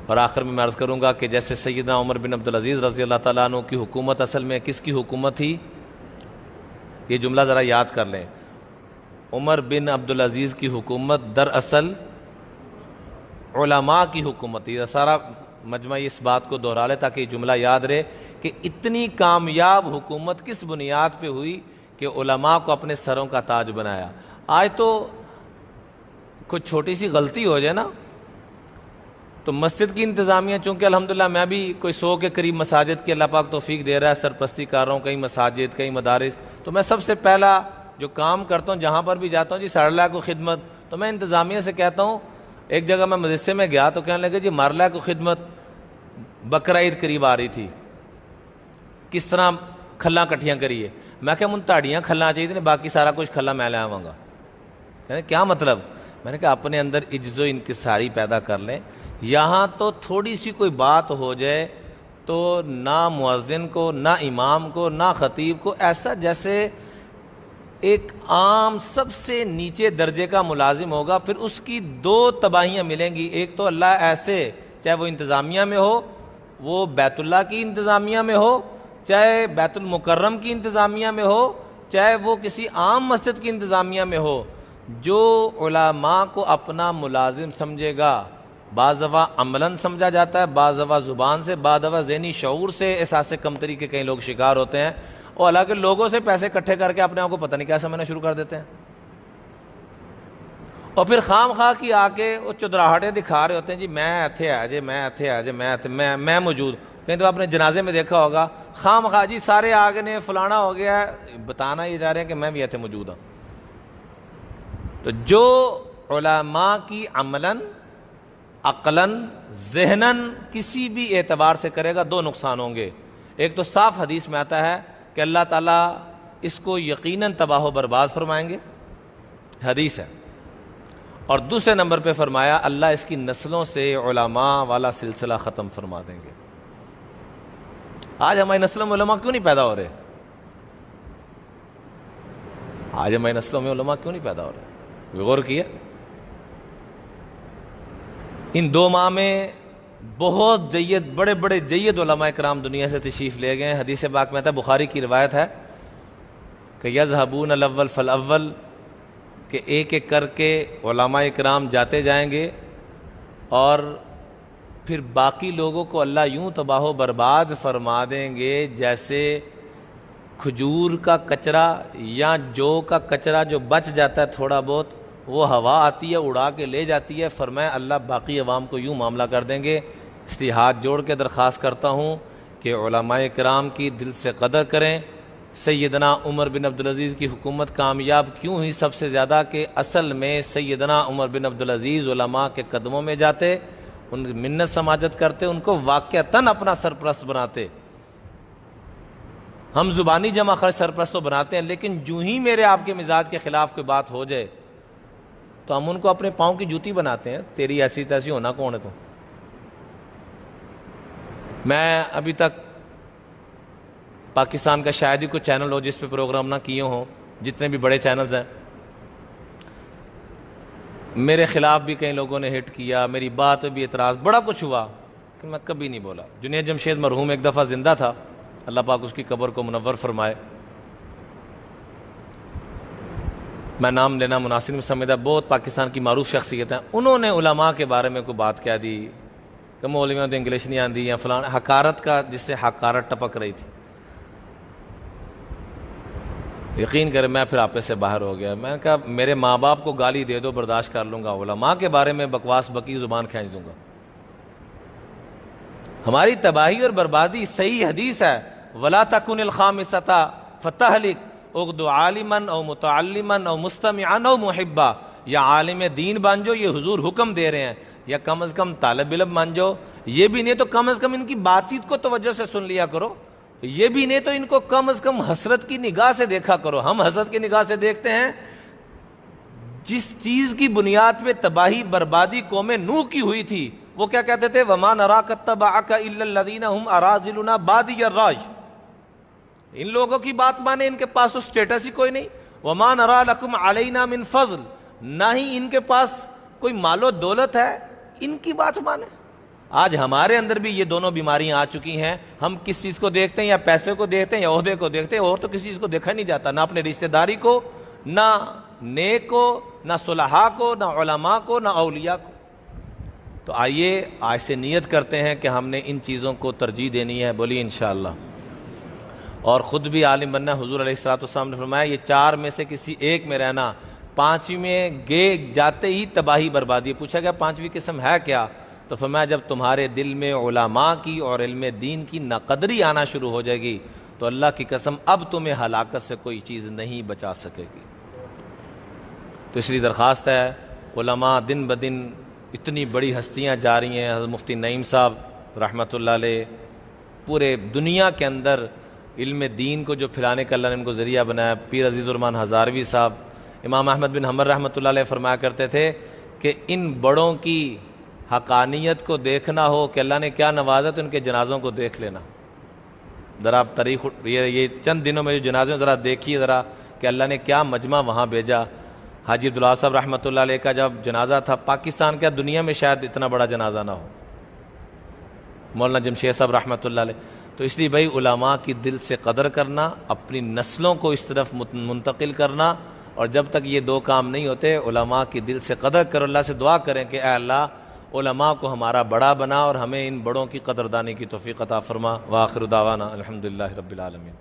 اور آخر میں عرض کروں گا کہ جیسے سیدنا عمر بن عبدالعزیز رضی اللہ تعالیٰ عنہ کی حکومت اصل میں کس کی حکومت تھی؟ یہ جملہ ذرا یاد کر لیں، عمر بن عبدالعزیز کی حکومت دراصل علماء کی حکومت تھی۔ سارا مجمع اس بات کو دہرا لے تاکہ یہ جملہ یاد رہے کہ اتنی کامیاب حکومت کس بنیاد پہ ہوئی کہ علماء کو اپنے سروں کا تاج بنایا۔ آج تو کوئی چھوٹی سی غلطی ہو جائے نا تو مسجد کی انتظامیہ، چونکہ الحمدللہ میں بھی کوئی 100 کے قریب مساجد کی اللہ پاک توفیق دے رہا ہے، سرپرستی کر رہا ہوں، کئی مساجد کئی مدارس، تو میں سب سے پہلا جو کام کرتا ہوں جہاں پر بھی جاتا ہوں جی سارلہ کو خدمت، تو میں انتظامیہ سے کہتا ہوں، ایک جگہ میں مدرسے میں گیا تو کہنے لگے جی مارلہ کو خدمت، بقرہ عید قریب آ رہی تھی، کس طرح کھلاں کٹھیاں کریے؟ میں کہا من تاڑیاں کھلاں چاہیے تھیں، باقی سارا کچھ کھلا میں لے آواں گا۔ کہنے کیا مطلب؟ میں نے کہا اپنے اندر عجز و انکساری پیدا کر لیں، یہاں تو تھوڑی سی کوئی بات ہو جائے تو نہ مؤذن کو نہ امام کو نہ خطیب کو، ایسا جیسے ایک عام سب سے نیچے درجے کا ملازم ہوگا، پھر اس کی 2 تباہیاں ملیں گی۔ ایک تو اللہ ایسے، چاہے وہ انتظامیہ میں ہو، وہ بیت اللہ کی انتظامیہ میں ہو، چاہے بیت المکرم کی انتظامیہ میں ہو، چاہے وہ کسی عام مسجد کی انتظامیہ میں ہو، جو علماء کو اپنا ملازم سمجھے گا، بعض دفعہ عملاً سمجھا جاتا ہے، بعض دفعہ زبان سے، بعض دفعہ ذہنی شعور سے احساس کمتری کے کئی لوگ شکار ہوتے ہیں، اور حالانکہ لوگوں سے پیسے اکٹھے کر کے اپنے آپ کو پتہ نہیں کیا سمجھنا شروع کر دیتے ہیں، اور پھر خام خواہ کی آ کے وہ چودراہٹیں دکھا رہے ہوتے ہیں جی میں اتھے آ جے، میں اتھے آ جے، میں موجود، کہیں تو آپ نے جنازے میں دیکھا ہوگا خام خواہ جی سارے آگے نے فلانا ہو گیا ہے، بتانا یہ جا رہے ہیں کہ میں بھی اتھے موجود ہوں۔ تو جو علماء کی عملاً عقلاً ذہناً کسی بھی اعتبار سے کرے گا 2 نقصان ہوں گے۔ ایک تو صاف حدیث میں آتا ہے کہ اللہ تعالیٰ اس کو یقیناً تباہ و برباد فرمائیں گے، حدیث ہے، اور دوسرے نمبر پہ فرمایا اللہ اس کی نسلوں سے علماء والا سلسلہ ختم فرما دیں گے۔ آج ہماری نسلوں میں علماء کیوں نہیں پیدا ہو رہے؟ آج ہماری نسلوں میں علماء کیوں نہیں پیدا ہو رہے؟ غور کیا؟ ان 2 ماہ میں بہت جید، بڑے بڑے جید علماء کرام دنیا سے تشریف لے گئے ہیں۔ حدیث پاک میں آتا ہے، بخاری کی روایت ہے کہ یذهبون الاول فالاول، کہ ایک ایک کر کے علماء کرام جاتے جائیں گے، اور پھر باقی لوگوں کو اللہ یوں تباہ و برباد فرما دیں گے جیسے کھجور کا کچرا یا جو کا کچرا جو بچ جاتا ہے تھوڑا بہت، وہ ہوا آتی ہے اڑا کے لے جاتی ہے، فرمایا اللہ باقی عوام کو یوں معاملہ کر دیں گے۔ اس لیے ہاتھ جوڑ کے درخواست کرتا ہوں کہ علماء کرام کی دل سے قدر کریں۔ سیدنا عمر بن عبدالعزیز کی حکومت کامیاب کیوں ہوئی سب سے زیادہ؟ کہ اصل میں سیدنا عمر بن عبدالعزیز علماء کے قدموں میں جاتے، ان کی منت سماجت کرتے، ان کو واقعتاً اپنا سرپرست بناتے۔ ہم زبانی جمع خرچ سرپرست تو بناتے ہیں، لیکن جو ہی میرے آپ کے مزاج کے خلاف کوئی بات ہو جائے تو ہم ان کو اپنے پاؤں کی جوتی بناتے ہیں، تیری ایسی تیسی ہونا کون ہے تو۔ میں ابھی تک پاکستان کا شاید ہی کوئی چینل ہو جس پہ پروگرام نہ کیے ہوں، جتنے بھی بڑے چینلز ہیں، میرے خلاف بھی کئی لوگوں نے ہٹ کیا، میری بات پہ بھی اعتراض، بڑا کچھ ہوا، کہ میں کبھی نہیں بولا۔ جنید جمشید مرحوم ایک دفعہ زندہ تھا، اللہ پاک اس کی قبر کو منور فرمائے، میں نام لینا مناسب نہیں سمجھتا، بہت پاکستان کی معروف شخصیت ہیں، انہوں نے علماء کے بارے میں کوئی بات کہہ دی کہ مولویوں تو انگلش نہیں آندی یا فلان، حقارت کا، جس سے حقارت ٹپک رہی تھی۔ یقین کریں میں پھر آپے سے باہر ہو گیا، میں نے کہا میرے ماں باپ کو گالی دے دو برداشت کر لوں گا، علماء کے بارے میں بکواس بکی زبان کھینچ دوں گا۔ ہماری تباہی اور بربادی صحیح حدیث ہے، وَلَا تَكُنِ الْخَامِسَةَ فَتَهْلِكْ اُغْدُ عَالِمًا او مُتَعَلِّمًا او مُسْتَمِعًا او مُحِبًّا، یا عالم دین بن جاؤ، یہ حضور حکم دے رہے ہیں، یا کم از کم طالب علم بن جاؤ، یہ بھی نہیں تو کم از کم ان کی بات چیت کو توجہ سے سن لیا کرو، یہ بھی نہیں تو ان کو کم از کم حسرت کی نگاہ سے دیکھا کرو۔ ہم حسرت کی نگاہ سے دیکھتے ہیں، جس چیز کی بنیاد پہ تباہی بربادی قوم نوح کی ہوئی تھی، وہ کیا کہتے تھے؟ وَمَا نَرَاكَ اتَّبَعَكَ إِلَّا الَّذِينَ هُمْ أَرَاذِلُنَا بَادِيَ الرَّأْيِ، ان لوگوں کی بات مانے، ان کے پاس تو سٹیٹس ہی کوئی نہیں۔ وَمَا نَرَا لَكُمْ عَلَيْنَا مِنْ فَضْلٍ، نہ ہی ان کے پاس کوئی مال و دولت ہے، ان کی بات مانے۔ آج ہمارے اندر بھی یہ دونوں بیماریاں آ چکی ہیں. ہم کس چیز کو دیکھتے ہیں؟ یا پیسے کو دیکھتے ہیں یا عہدے کو دیکھتے ہیں. اور تو کسی چیز کو دیکھا نہیں جاتا، نہ اپنے رشتہ داری کو، نہ نیک کو، نہ صلحاء کو، نہ علماء کو، نہ اولیاء کو. تو آئیے آج سے نیت کرتے ہیں کہ ہم نے ان چیزوں کو ترجیح دینی ہے. بولیے انشاءاللہ. اور خود بھی عالم بننا. حضور علیہ الصلوۃ والسلام نے فرمایا یہ 4 میں سے کسی ایک میں رہنا، 5ویں میں گے جاتے ہی تباہی بربادی. پوچھا گیا 5ویں قسم ہے کیا؟ تو فرمایا جب تمہارے دل میں علماء کی اور علم دین کی ناقدری آنا شروع ہو جائے گی تو اللہ کی قسم اب تمہیں ہلاکت سے کوئی چیز نہیں بچا سکے گی. تو اس لیے درخواست ہے، علماء دن بدن اتنی بڑی ہستیاں جا رہی ہیں. حضرت مفتی نعیم صاحب رحمۃ اللہ علیہ پورے دنیا کے اندر علم دین کو جو پھیلانے کا اللہ نے ان کو ذریعہ بنایا. پیر عزیز الرحمان ہزاروی صاحب، امام احمد بن حنبل رحمۃ اللہ علیہ فرمایا کرتے تھے کہ ان بڑوں کی حقانیت کو دیکھنا ہو کہ اللہ نے کیا نوازا تو ان کے جنازوں کو دیکھ لینا. ذرا آپ تاریخ یہ چند دنوں میں جو جنازے ذرا دیکھیے ذرا کہ اللہ نے کیا مجمع وہاں بھیجا. حاجی عبداللہ صاحب رحمۃ اللہ علیہ کا جب جنازہ تھا، پاکستان کا دنیا میں شاید اتنا بڑا جنازہ نہ ہو، مولانا جمشید صاحب رحمۃ اللہ علیہ. تو اس لیے بھائی علماء کی دل سے قدر کرنا، اپنی نسلوں کو اس طرف منتقل کرنا، اور جب تک یہ 2 کام نہیں ہوتے علماء کی دل سے قدر کرو. اللہ سے دعا کریں کہ اے اللہ علماء کو ہمارا بڑا بنا اور ہمیں ان بڑوں کی قدردانی کی توفیق عطا فرما. وآخر دعوانا الحمدللہ رب العالمین.